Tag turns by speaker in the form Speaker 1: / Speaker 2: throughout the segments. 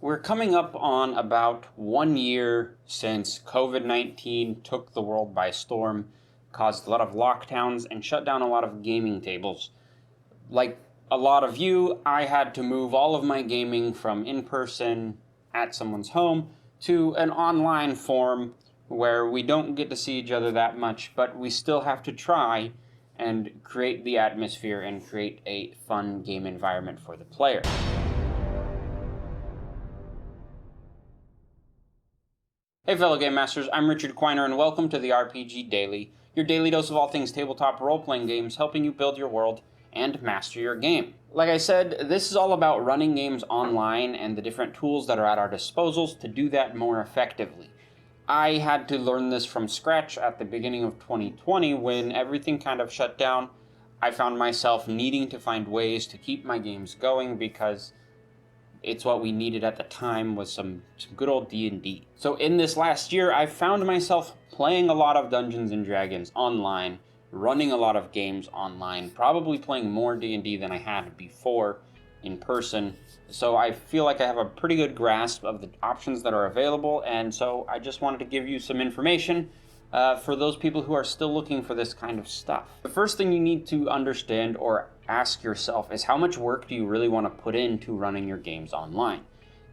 Speaker 1: We're coming up on about 1 year since COVID-19 took the world by storm, caused a lot of lockdowns, and shut down a lot of gaming tables. Like a lot of you, I had to move all of my gaming from in-person at someone's home to an online form where we don't get to see each other that much, but we still have to try and create the atmosphere and create a fun game environment for the player. Hey fellow Game Masters, I'm Richard Quiner and welcome to the RPG Daily, your daily dose of all things tabletop role-playing games, helping you build your world and master your game. Like I said, this is all about running games online and the different tools that are at our disposals to do that more effectively. I had to learn this from scratch at the beginning of 2020 when everything kind of shut down. I found myself needing to find ways to keep my games going because it's what we needed at the time was some good old D&D. So in this last year, I found myself playing a lot of Dungeons & Dragons online, running a lot of games online, probably playing more D&D than I had before in person. So I feel like I have a pretty good grasp of the options that are available, and so I just wanted to give you some information for those people who are still looking for this kind of stuff. The first thing you need to understand or ask yourself is how much work do you really want to put into running your games online?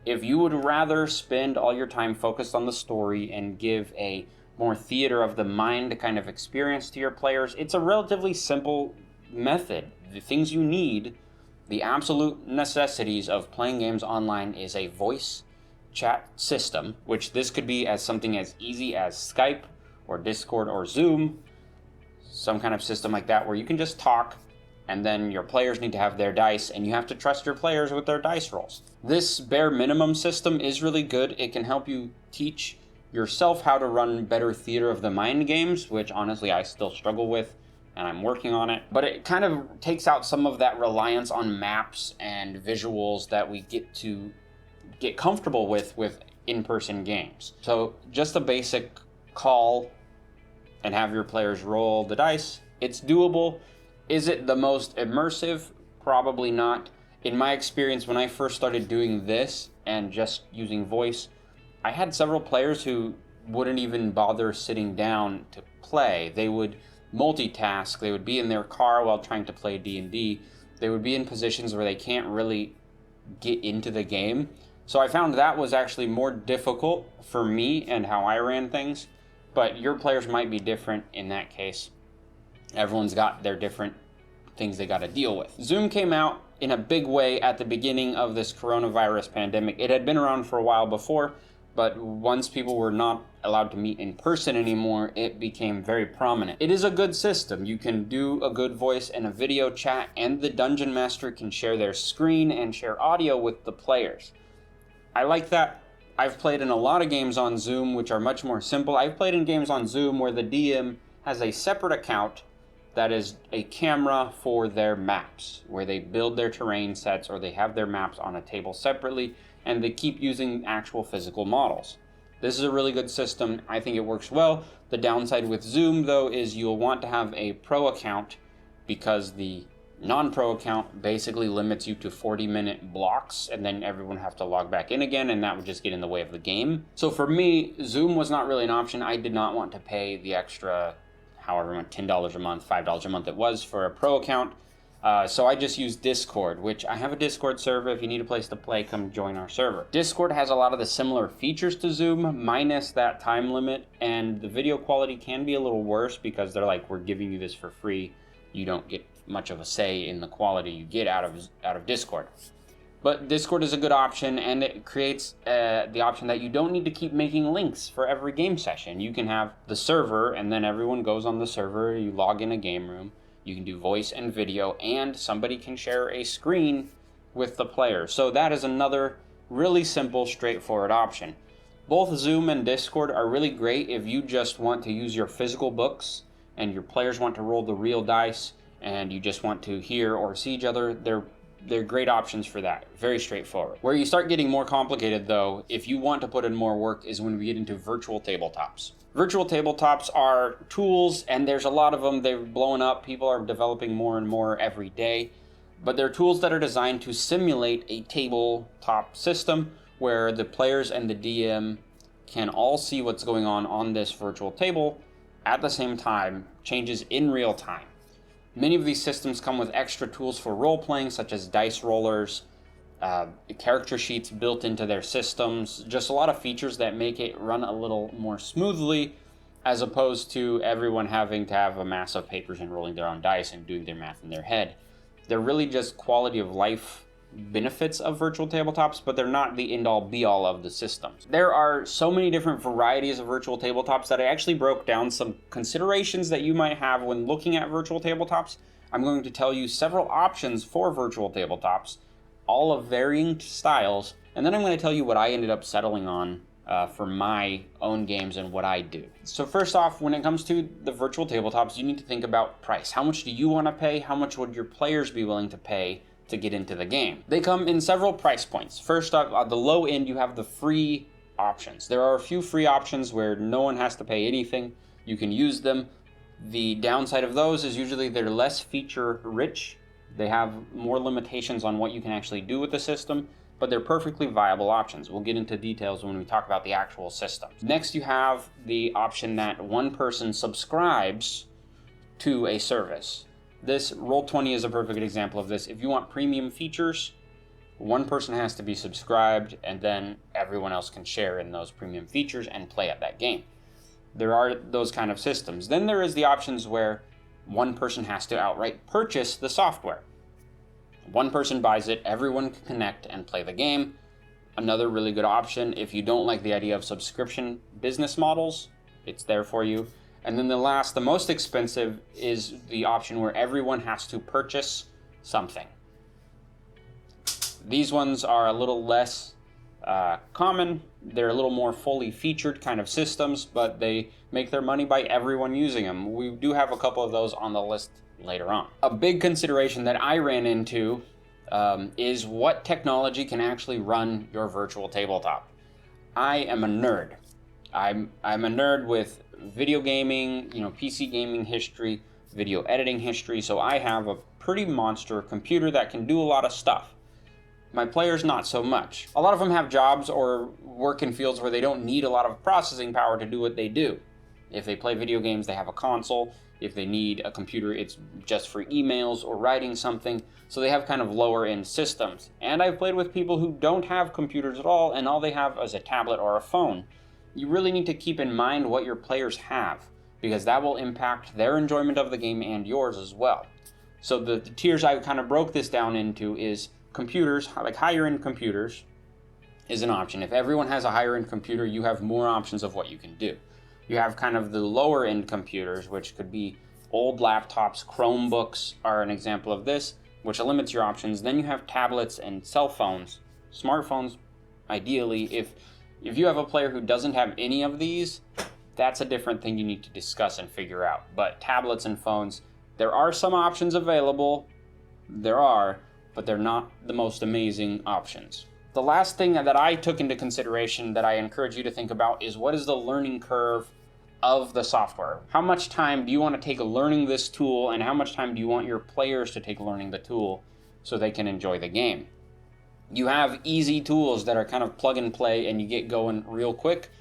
Speaker 1: If you would rather spend all your time focused on the story and give a more theater of the mind kind of experience to your players, it's a relatively simple method. The things you need, the absolute necessities of playing games online is a voice chat system, which this could be as something as easy as Skype or Discord or Zoom, some kind of system like that where you can just talk and then your players need to have their dice and you have to trust your players with their dice rolls. This bare minimum system is really good. It can help you teach yourself how to run better theater of the mind games, which honestly I still struggle with and I'm working on it. But it kind of takes out some of that reliance on maps and visuals that we get comfortable with in-person games. So just a basic call and have your players roll the dice. It's doable. Is it the most immersive? Probably not. In my experience, when I first started doing this and just using voice, I had several players who wouldn't even bother sitting down to play. They would multitask. They would be in their car while trying to play D&D. They would be in positions where they can't really get into the game. So I found that was actually more difficult for me and how I ran things. But your players might be different in that case. Everyone's got their different things they got to deal with. Zoom came out in a big way at the beginning of this coronavirus pandemic. It had been around for a while before, but once people were not allowed to meet in person anymore, it became very prominent. It is a good system. You can do a good voice and a video chat, and the Dungeon Master can share their screen and share audio with the players. I like that. I've played in a lot of games on Zoom, which are much more simple. I've played in games on Zoom where the DM has a separate account that is a camera for their maps, where they build their terrain sets or they have their maps on a table separately, and they keep using actual physical models. This is a really good system. I think it works well. The downside with Zoom, though, is you'll want to have a pro account because the non-pro account basically limits you to 40-minute blocks, and then everyone have to log back in again, and that would just get in the way of the game. So for me, Zoom was not really an option. I did not want to pay the extra, however much, $10 a month, $5 a month it was for a pro account. So I just used Discord, which I have a Discord server. If you need a place to play, come join our server. Discord has a lot of the similar features to Zoom, minus that time limit, and the video quality can be a little worse because they're like, we're giving you this for free. You don't get much of a say in the quality you get out of Discord. But Discord is a good option, and it creates the option that you don't need to keep making links for every game session. You can have the server, and then everyone goes on the server, you log in a game room, you can do voice and video, and somebody can share a screen with the player. So that is another really simple, straightforward option. Both Zoom and Discord are really great if you just want to use your physical books and your players want to roll the real dice and you just want to hear or see each other. They're great options for that. Very straightforward. Where you start getting more complicated, though, if you want to put in more work, is when we get into virtual tabletops. Virtual tabletops are tools, and there's a lot of them. They've blown up. People are developing more and more every day. But they're tools that are designed to simulate a tabletop system where the players and the DM can all see what's going on this virtual table at the same time, changes in real time. Many of these systems come with extra tools for role-playing, such as dice rollers, character sheets built into their systems, just a lot of features that make it run a little more smoothly, as opposed to everyone having to have a mass of papers and rolling their own dice and doing their math in their head. They're really just quality of life benefits of virtual tabletops, but they're not the end-all be-all of the systems. There are so many different varieties of virtual tabletops that I actually broke down some considerations that you might have when looking at virtual tabletops. I'm going to tell you several options for virtual tabletops, all of varying styles, and then I'm going to tell you what I ended up settling on for my own games and what I do. So first off, when it comes to the virtual tabletops, you need to think about price. How much do you want to pay? How much would your players be willing to pay to get into the game? They come in several price points. First up, at the low end, you have the free options. There are a few free options where no one has to pay anything. You can use them. The downside of those is usually they're less feature rich. They have more limitations on what you can actually do with the system, but they're perfectly viable options. We'll get into details when we talk about the actual systems. Next, you have the option that one person subscribes to a service. This Roll20 is a perfect example of this. If you want premium features, one person has to be subscribed, and then everyone else can share in those premium features and play at that game. There are those kind of systems. Then there is the options where one person has to outright purchase the software. One person buys it, everyone can connect and play the game. Another really good option, if you don't like the idea of subscription business models, it's there for you. And then the most expensive, is the option where everyone has to purchase something. These ones are a little less common. They're a little more fully featured kind of systems, but they make their money by everyone using them. We do have a couple of those on the list later on. A big consideration that I ran into is what technology can actually run your virtual tabletop. I am a nerd. I'm a nerd with video gaming, PC gaming history, video editing history, so I have a pretty monster computer that can do a lot of stuff. My players, not so much. A lot of them have jobs or work in fields where they don't need a lot of processing power to do what they do. If they play video games, they have a console. If they need a computer, it's just for emails or writing something. So they have kind of lower end systems. And I've played with people who don't have computers at all, and all they have is a tablet or a phone. You really need to keep in mind what your players have, because that will impact their enjoyment of the game and yours as well. So the tiers I kind of broke this down into is computers, like higher end computers is an option. If everyone has a higher end computer, you have more options of what you can do. You have kind of the lower end computers, which could be old laptops. Chromebooks are an example of this, which limits your options. Then you have tablets and cell phones. Smartphones, ideally. If you have a player who doesn't have any of these, that's a different thing you need to discuss and figure out. But tablets and phones, there are some options available. There are, but they're not the most amazing options. The last thing that I took into consideration that I encourage you to think about is, what is the learning curve of the software? How much time do you want to take learning this tool, and how much time do you want your players to take learning the tool so they can enjoy the game? You have easy tools that are kind of plug and play and you get going real quick,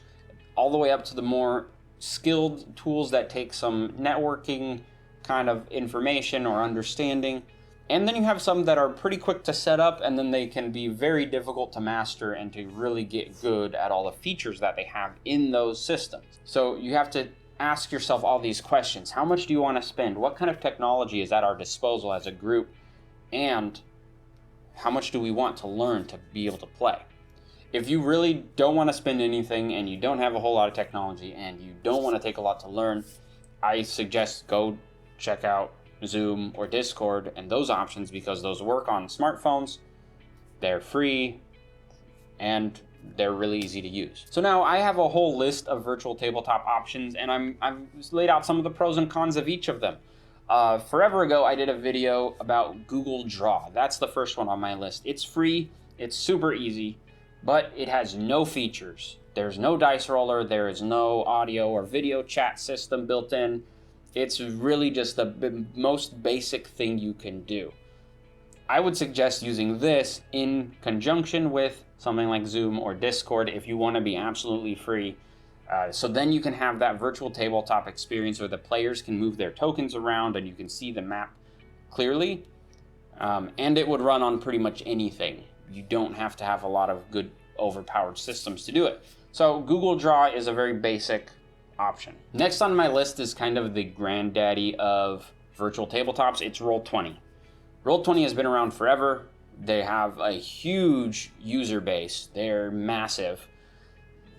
Speaker 1: all the way up to the more skilled tools that take some networking kind of information or understanding. And then you have some that are pretty quick to set up, and then they can be very difficult to master and to really get good at all the features that they have in those systems. So you have to ask yourself all these questions. How much do you want to spend? What kind of technology is at our disposal as a group? And how much do we want to learn to be able to play? If you really don't want to spend anything and you don't have a whole lot of technology and you don't want to take a lot to learn, I suggest go check out Zoom or Discord and those options, because those work on smartphones, they're free, and they're really easy to use. So now I have a whole list of virtual tabletop options, and I've laid out some of the pros and cons of each of them. Forever ago, I did a video about Google Draw. That's the first one on my list. It's free, it's super easy, but it has no features. There's no dice roller, there is no audio or video chat system built in. It's really just the most basic thing you can do. I would suggest using this in conjunction with something like Zoom or Discord if you want to be absolutely free. So then you can have that virtual tabletop experience where the players can move their tokens around and you can see the map clearly. And it would run on pretty much anything. You don't have to have a lot of good overpowered systems to do it. So Google Draw is a very basic option. Next on my list is kind of the granddaddy of virtual tabletops. It's Roll20. Roll20 has been around forever. They have a huge user base. They're massive.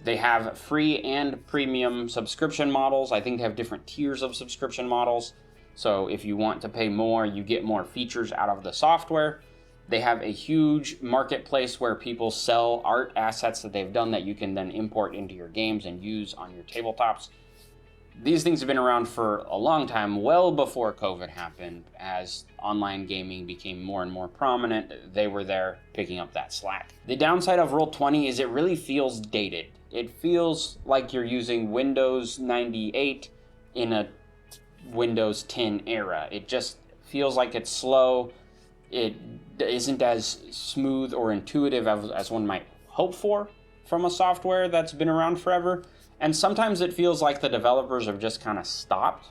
Speaker 1: They have free and premium subscription models. I think they have different tiers of subscription models. So if you want to pay more, you get more features out of the software. They have a huge marketplace where people sell art assets that they've done that you can then import into your games and use on your tabletops. These things have been around for a long time, well before COVID happened. As online gaming became more and more prominent, they were there picking up that slack. The downside of Roll20 is it really feels dated. It feels like you're using Windows 98 in a Windows 10 era. It just feels like it's slow. It isn't as smooth or intuitive as one might hope for from a software that's been around forever. And sometimes it feels like the developers have just kind of stopped.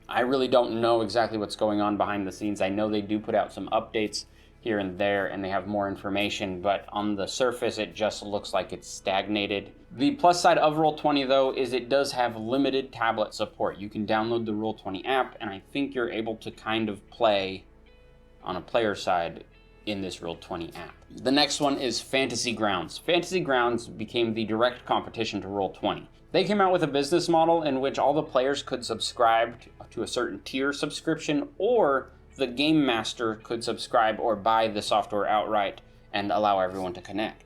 Speaker 1: I really don't know exactly what's going on behind the scenes. I know they do put out some updates here and there and they have more information, but on the surface it just looks like it's stagnated. The plus side of Roll20 though is it does have limited tablet support. You can download the Roll20 app and I think you're able to kind of play on a player side in this Roll20 app. The next one is Fantasy Grounds. Fantasy Grounds became the direct competition to Roll20. They came out with a business model in which all the players could subscribe to a certain tier subscription, or the game master could subscribe or buy the software outright and allow everyone to connect.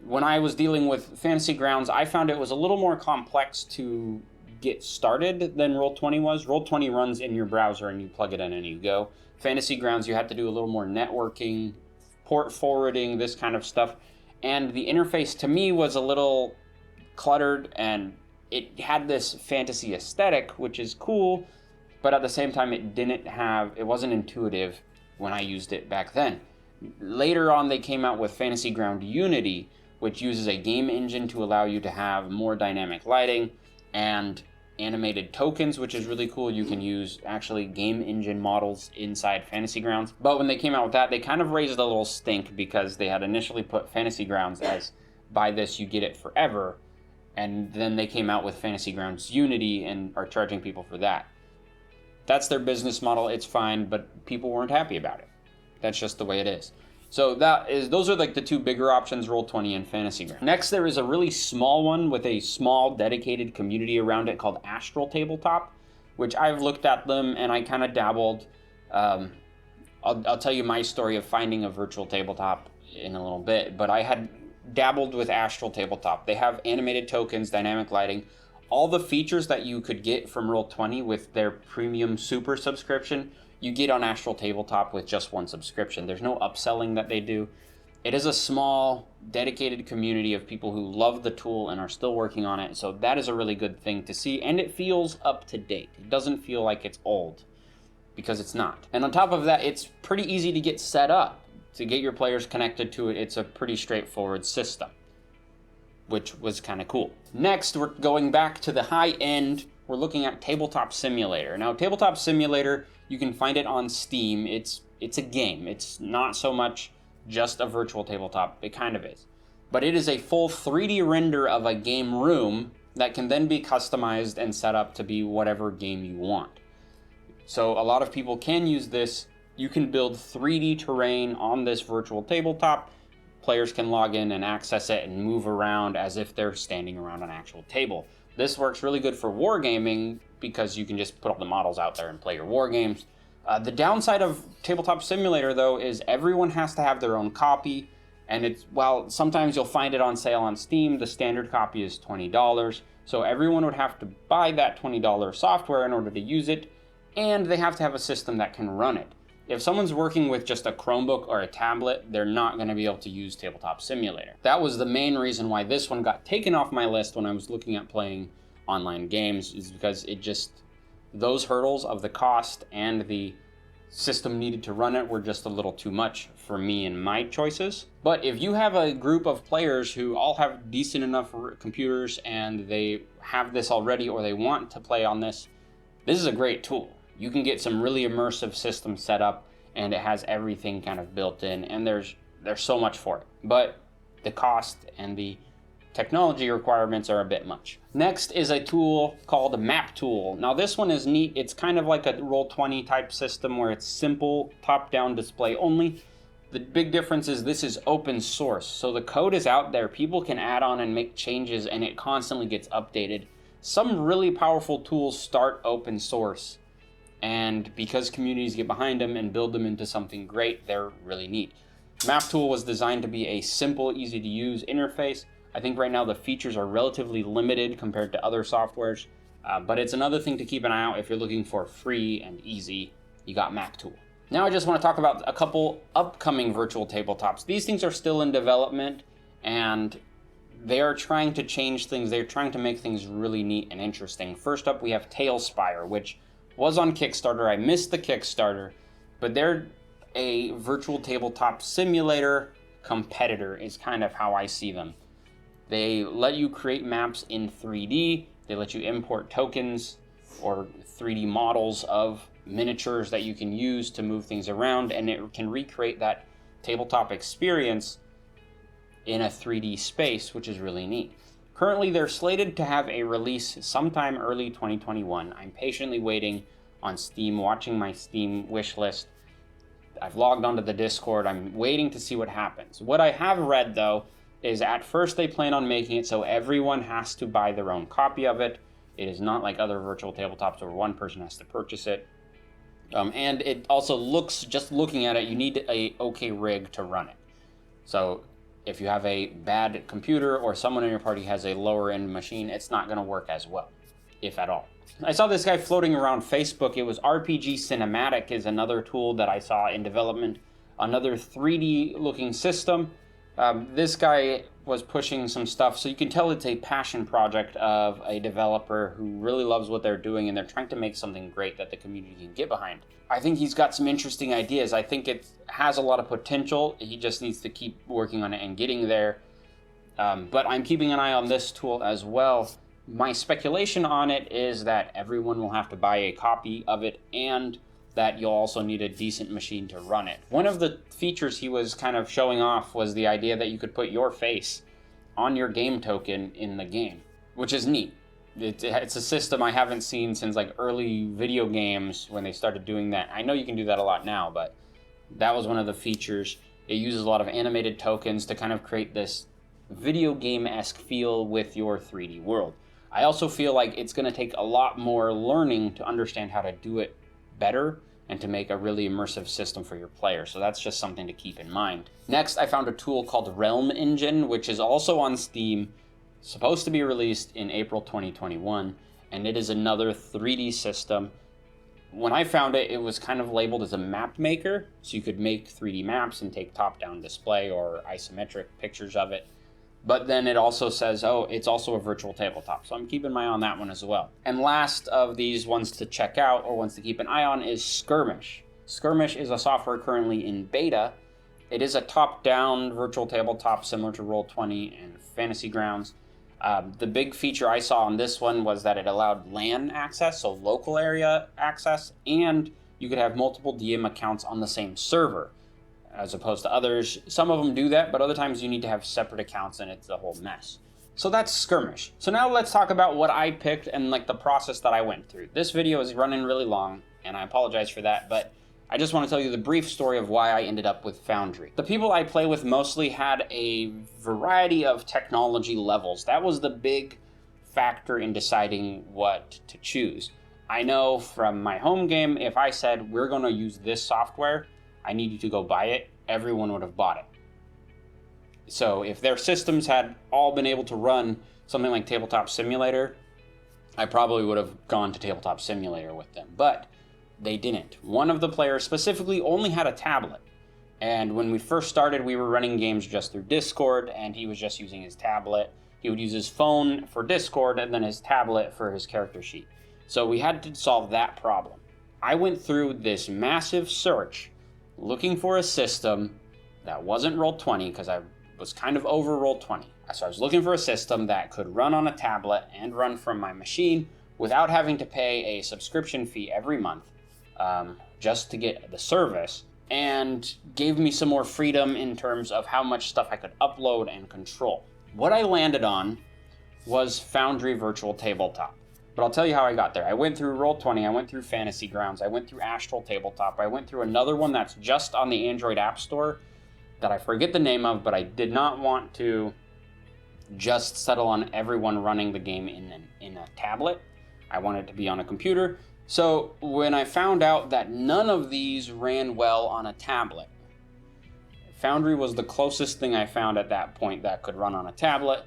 Speaker 1: When I was dealing with Fantasy Grounds, I found it was a little more complex to get started than Roll20 was. Roll20 runs in your browser and you plug it in and you go. Fantasy Grounds, you had to do a little more networking, port forwarding, this kind of stuff. And the interface to me was a little cluttered and it had this fantasy aesthetic, which is cool, but at the same time it wasn't intuitive when I used it back then. Later on they came out with Fantasy Ground Unity, which uses a game engine to allow you to have more dynamic lighting and animated tokens, which is really cool. You can use actually game engine models inside Fantasy Grounds. But when they came out with that, they kind of raised a little stink because they had initially put Fantasy Grounds as buy this, you get it forever. And then they came out with Fantasy Grounds Unity and are charging people for that. That's their business model. It's fine, but people weren't happy about it. That's just the way it is. So those are like the two bigger options, Roll20 and Fantasy Grounds. Next, there is a really small one with a small dedicated community around it called Astral Tabletop, which I've looked at them and I kind of dabbled. I'll tell you my story of finding a virtual tabletop in a little bit, but I had dabbled with Astral Tabletop. They have animated tokens, dynamic lighting, all the features that you could get from Roll20 with their premium super subscription, you get on Astral Tabletop with just one subscription. There's no upselling that they do. It is a small, dedicated community of people who love the tool and are still working on it, so that is a really good thing to see, and it feels up to date. It doesn't feel like it's old, because it's not. And on top of that, it's pretty easy to get set up. To get your players connected to it, it's a pretty straightforward system, which was kind of cool. Next, we're going back to the high end. We're looking at Tabletop Simulator. Now, Tabletop Simulator, you can find it on Steam. It's a game. It's not so much just a virtual tabletop. It kind of is. But it is a full 3D render of a game room that can then be customized and set up to be whatever game you want. So a lot of people can use this. You can build 3D terrain on this virtual tabletop. Players can log in and access it and move around as if they're standing around an actual table. This works really good for wargaming because you can just put all the models out there and play your war games. The downside of Tabletop Simulator, though, is everyone has to have their own copy, and while sometimes you'll find it on sale on Steam, the standard copy is $20, so everyone would have to buy that $20 software in order to use it, and they have to have a system that can run it. If someone's working with just a Chromebook or a tablet, they're not going to be able to use Tabletop Simulator. That was the main reason why this one got taken off my list when I was looking at playing online games, is because those hurdles of the cost and the system needed to run it were just a little too much for me and my choices. But if you have a group of players who all have decent enough computers and they have this already or they want to play on this, this is a great tool. You can get some really immersive systems set up and it has everything kind of built in, and there's so much for it. But the cost and the technology requirements are a bit much. Next is a tool called Map Tool. Now this one is neat. It's kind of like a Roll20 type system where it's simple top-down display only. The big difference is this is open source, so the code is out there. People can add on and make changes, and it constantly gets updated. Some really powerful tools start open source, and because communities get behind them and build them into something great, they're really neat. Map Tool was designed to be a simple, easy to use interface. I think right now the features are relatively limited compared to other softwares, but it's another thing to keep an eye out if you're looking for free and easy. You got Map Tool. Now I just want to talk about a couple upcoming virtual tabletops. These things are still in development, and they are trying to change things. They're trying to make things really neat and interesting. First up, we have Tailspire, which was on Kickstarter. I missed the Kickstarter, but they're a virtual tabletop simulator competitor is kind of how I see them. They let you create maps in 3D. They let you import tokens or 3D models of miniatures that you can use to move things around, and it can recreate that tabletop experience in a 3D space, which is really neat. Currently, they're slated to have a release sometime early 2021. I'm patiently waiting on Steam, watching my Steam wish list. I've logged onto the Discord. I'm waiting to see what happens. What I have read, though, is at first they plan on making it so everyone has to buy their own copy of it. It is not like other virtual tabletops where one person has to purchase it. And it also looks, just looking at it, you need a okay rig to run it. So if you have a bad computer or someone in your party has a lower end machine, it's not going to work as well, if at all. I saw this guy floating around Facebook. It was RPG Cinematic is another tool that I saw in development. Another 3D looking system. This guy was pushing some stuff, so you can tell it's a passion project of a developer who really loves what they're doing, and they're trying to make something great that the community can get behind. I think he's got some interesting ideas. I think it has a lot of potential. He just needs to keep working on it and getting there. But I'm keeping an eye on this tool as well. My speculation on it is that everyone will have to buy a copy of it, and that you'll also need a decent machine to run it. One of the features he was kind of showing off was the idea that you could put your face on your game token in the game, which is neat. It's a system I haven't seen since like early video games when they started doing that. I know you can do that a lot now, but that was one of the features. It uses a lot of animated tokens to kind of create this video game-esque feel with your 3D world. I also feel like it's going to take a lot more learning to understand how to do it better and to make a really immersive system for your players. So that's just something to keep in mind. Next, I found a tool called Realm Engine, which is also on Steam, supposed to be released in April 2021, and it is another 3D system. When I found it, it was kind of labeled as a map maker, so you could make 3D maps and take top-down display or isometric pictures of it. But then it also says, oh, it's also a virtual tabletop. So I'm keeping my eye on that one as well. And last of these ones to check out or ones to keep an eye on is Skirmish. Skirmish is a software currently in beta. It is a top-down virtual tabletop similar to Roll20 and Fantasy Grounds. The big feature I saw on this one was that it allowed LAN access, so local area access, and you could have multiple DM accounts on the same server, as opposed to others. Some of them do that, but other times you need to have separate accounts and it's a whole mess. So that's Skirmish. So now let's talk about what I picked and like the process that I went through. This video is running really long, and I apologize for that, but I just want to tell you the brief story of why I ended up with Foundry. The people I play with mostly had a variety of technology levels. That was the big factor in deciding what to choose. I know from my home game, if I said, we're going to use this software, I need you to go buy it, everyone would have bought it. So if their systems had all been able to run something like Tabletop Simulator, I probably would have gone to Tabletop Simulator with them. But they didn't. One of the players specifically only had a tablet. And when we first started, we were running games just through Discord, and he was just using his tablet. He would use his phone for Discord and then his tablet for his character sheet. So we had to solve that problem. I went through this massive search looking for a system that wasn't Roll20, because I was kind of over Roll20. So I was looking for a system that could run on a tablet and run from my machine without having to pay a subscription fee every month just to get the service, and gave me some more freedom in terms of how much stuff I could upload and control. What I landed on was Foundry Virtual Tabletop. But I'll tell you how I got there. I went through Roll20, I went through Fantasy Grounds, I went through Astral Tabletop, I went through another one that's just on the Android App Store that I forget the name of, but I did not want to just settle on everyone running the game in a tablet. I wanted it to be on a computer. So when I found out that none of these ran well on a tablet, Foundry was the closest thing I found at that point that could run on a tablet.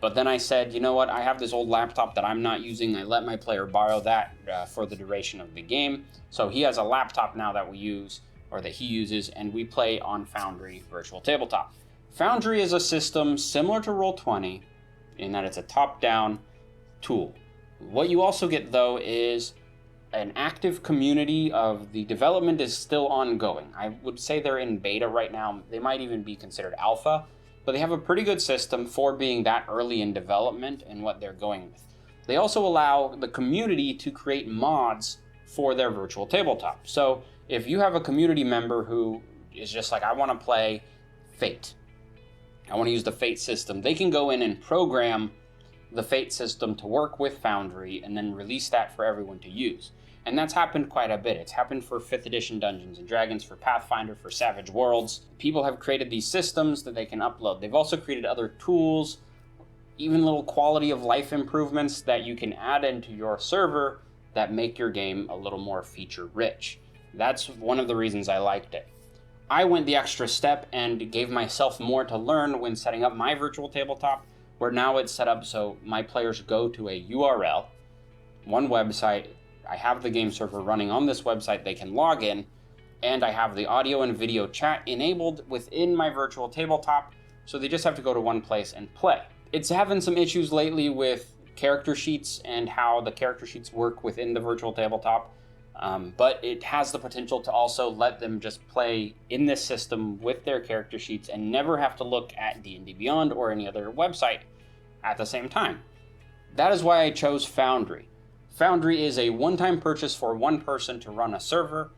Speaker 1: But then I said, you know what, I have this old laptop that I'm not using. I let my player borrow that for the duration of the game. So he has a laptop now that we use, or that he uses, and we play on Foundry Virtual Tabletop. Foundry is a system similar to Roll20 in that it's a top-down tool. What you also get, though, is an active community. Of the development is still ongoing. I would say they're in beta right now. They might even be considered alpha, but they have a pretty good system for being that early in development and what they're going with. They also allow the community to create mods for their virtual tabletop. So if you have a community member who is just like, I want to play Fate, I want to use the Fate system, they can go in and program the Fate system to work with Foundry and then release that for everyone to use. And that's happened quite a bit. It's happened for 5th edition Dungeons & Dragons, for Pathfinder, for Savage Worlds. People have created these systems that they can upload. They've also created other tools, even little quality of life improvements that you can add into your server that make your game a little more feature rich. That's one of the reasons I liked it. I went the extra step and gave myself more to learn when setting up my virtual tabletop, where now it's set up so my players go to a URL, one website. I have the game server running on this website, they can log in, and I have the audio and video chat enabled within my virtual tabletop, so they just have to go to one place and play. It's having some issues lately with character sheets and how the character sheets work within the virtual tabletop, but it has the potential to also let them just play in this system with their character sheets and never have to look at D&D Beyond or any other website at the same time. That is why I chose Foundry. Foundry is a one-time purchase for one person to run a server.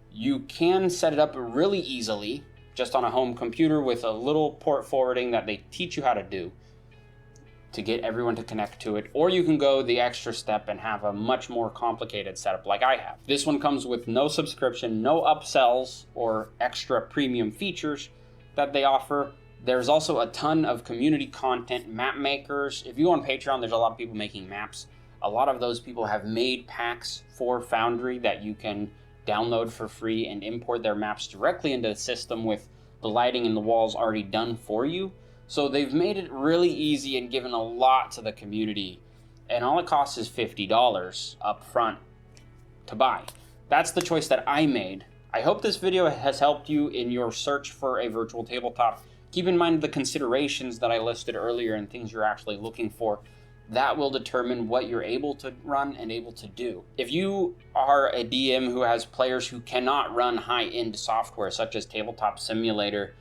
Speaker 1: You can set it up really easily, just on a home computer with a little port forwarding that they teach you how to do to get everyone to connect to it, or you can go the extra step and have a much more complicated setup like I have. This one comes with no subscription, no upsells or extra premium features that they offer. There's also a ton of community content, map makers. If you go on Patreon, there's a lot of people making maps. A lot of those people have made packs for Foundry that you can download for free and import their maps directly into the system with the lighting and the walls already done for you. So they've made it really easy and given a lot to the community. And all it costs is $50 up front to buy. That's the choice that I made. I hope this video has helped you in your search for a virtual tabletop. Keep in mind the considerations that I listed earlier and things you're actually looking for. That will determine what you're able to run and able to do. If you are a DM who has players who cannot run high-end software such as Tabletop Simulator,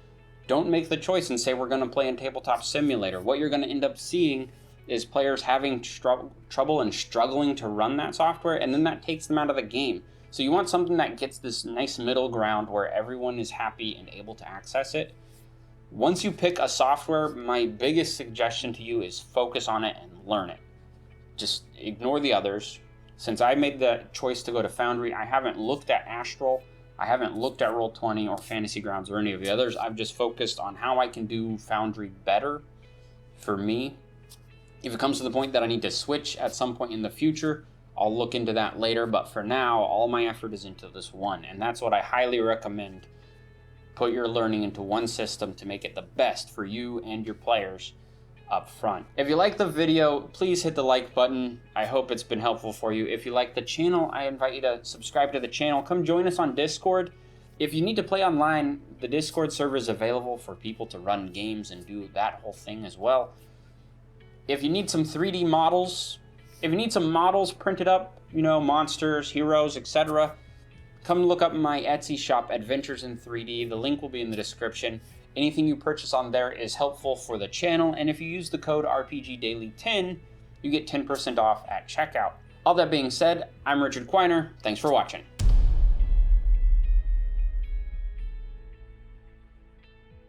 Speaker 1: don't make the choice and say we're going to play in Tabletop Simulator. What you're going to end up seeing is players having trouble and struggling to run that software, and then that takes them out of the game. So you want something that gets this nice middle ground where everyone is happy and able to access it. Once you pick a software, my biggest suggestion to you is focus on it and learn it. Just ignore the others. Since I made the choice to go to Foundry, I haven't looked at Astral, I haven't looked at Roll20 or Fantasy Grounds or any of the others. I've just focused on how I can do Foundry better for me. If it comes to the point that I need to switch at some point in the future, I'll look into that later, but for now, all my effort is into this one, and that's what I highly recommend. Put your learning into one system to make it the best for you and your players up front. If you like the video, please hit the like button. I hope it's been helpful for you. If you like the channel, I invite you to subscribe to the channel. Come join us on Discord. If you need to play online, the Discord server is available for people to run games and do that whole thing as well. If you need some 3D models, if you need some models printed up, monsters, heroes, etc., Come look up my Etsy shop, Adventures in 3D. The link will be in the description. Anything you purchase on there is helpful for the channel, and if you use the code RPGDaily10, you get 10% off at checkout. All that being said, I'm Richard Quiner. Thanks for watching.